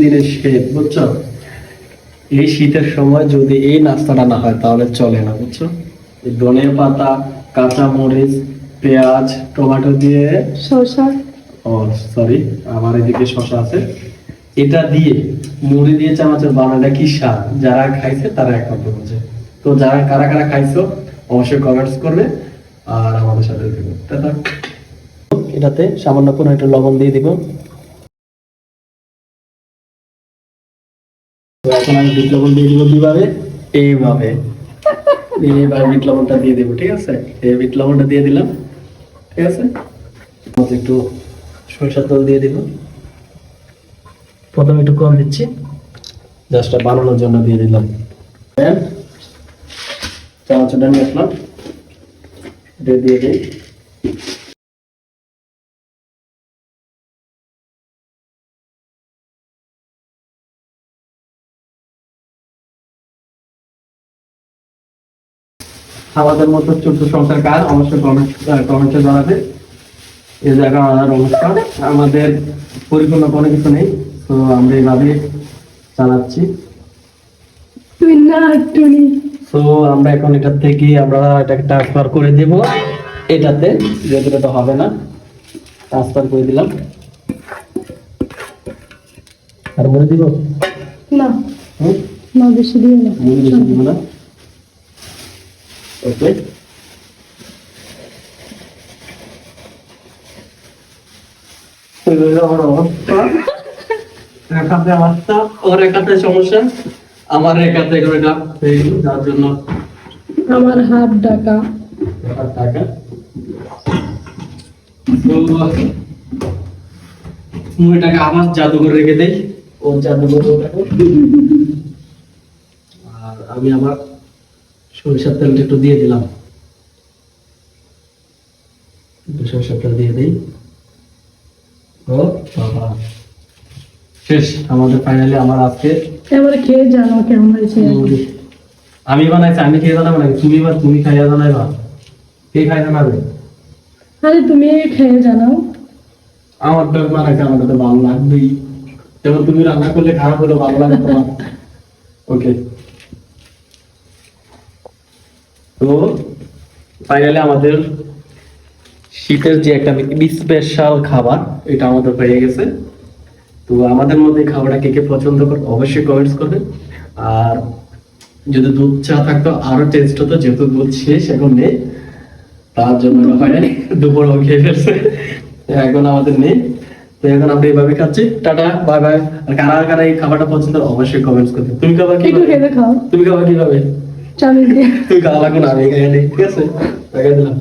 দিনের শীত, বুঝছো? এই শীতের সময় যদি এই নাস্তাটা না হয় তাহলে চলে না, বুঝছো? এই ধনে পাতা, কাঁচা মরিচ, পেঁয়াজ, টমেটো দিয়ে, শসা, ও সরি, আমার এদিকে শসা আছে, এটা দিয়ে মুড়ি দিয়ে চানাচুর বানানোটা কি স্বাদ, যারা খাইছে তারা একমাত্র বোঝে। তো যারা কারা কারা খাইছো অবশ্যই কমেন্টস করবে আর আমাদের সাথে থাকবে। এটাতে সামান্য কোনো একটু লবণ দিয়ে দিব। তো এখন আমি বিট লবণ দিয়ে দিব কিভাবে, এইভাবে এইভাবে বিট লবণটা দিয়ে দিব, ঠিক আছে? এই বিট লবণটা দিয়ে দিলাম, ঠিক আছে? একটু সরিষার তেল দিয়ে দিব, প্রথমে একটু কম দিচ্ছি, জাস্ট বানানোর জন্য দিয়ে দিলাম। চানাচুরটা নিয়ে আসলাম, এটা দিয়ে দিই। আমাদের মতো ছোট্ট সংসার কার অবশ্যই কমেন্টে জানাবে। এই জায়গা আমাদের অনুষ্ঠান, আমাদের পরিপূর্ণ কোনো কিছু নেই, তো আমরা এইভাবে চালাচ্ছি। তুই না টুনি। তো আমরা এখন এটা থেকে আমরা এটাকে ট্রান্সফার করে দেব এটাতে, যেহেতু এটা হবে না, ট্রান্সফার করে দিলাম। আর বলে দিব না, না বেশি দিও না, মুড়ি বেশি দিব না। ওকে, আমার অবস্থা, রেখাতে অবস্থা, ওর রেখাতে সমস্যা, আমার রেখাতে এটা হয়ে গেল, যার জন্য আমার হাত ডাকা। টাকা। তো মুড়িটাকে আবার জাদু করে রেখে দেই, ওর জাদু করে ওটাকে। আর আমি আমার সরিষার তেলটা একটু দিয়ে দিলাম, একটু সরিষার তেল দিয়ে দিই। ও বাবা, শেষ আমাদের ফাইনালি। আমার আজকে এবারে খেয়ে জানো কেমন হয়েছে। আমি বানাইছি, আমি খেয়ে জানাবো নাকি? তুমি খাইয়া জানাইবা, কে খাই জানাবে? আরে তুমি খেয়ে জানাও। আমার তো বানাইছে, আমার তো ভালো লাগবেই, যেমন তুমি রান্না করলে খারাপ হলে ভালো লাগে তোমার। ওকে, তো ফাইনালি আমাদের শীতের যে একটা স্পেশাল খাবার, এটা আমাদের হয়ে গেছে। তো আমাদের মধ্যে খাবারটা কে কে পছন্দ করে অবশ্যই কমেন্টস করবেন। আর যদি দুধ চা থাকতো আরো টেস্ট হতো, যেহেতু দুধ শেষ এখন নেই, তার জন্য হয় দুপুরও খেয়ে ফেলছে, এখন আমাদের নেই। তো এখন আমরা এইভাবে খাচ্ছি। Tata, bye bye. আর কারা কারা এই খাবারটা পছন্দ অবশ্যই কমেন্টস করতে। তুমি খাবার কি, একটু খেয়ে খাও, তুমি খাবার কিভাবে? চামিচ দিয়ে। তুই খাওয়া লাগবে না, আমি খাই, ঠিক আছে? ঠিক আছে দিলাম।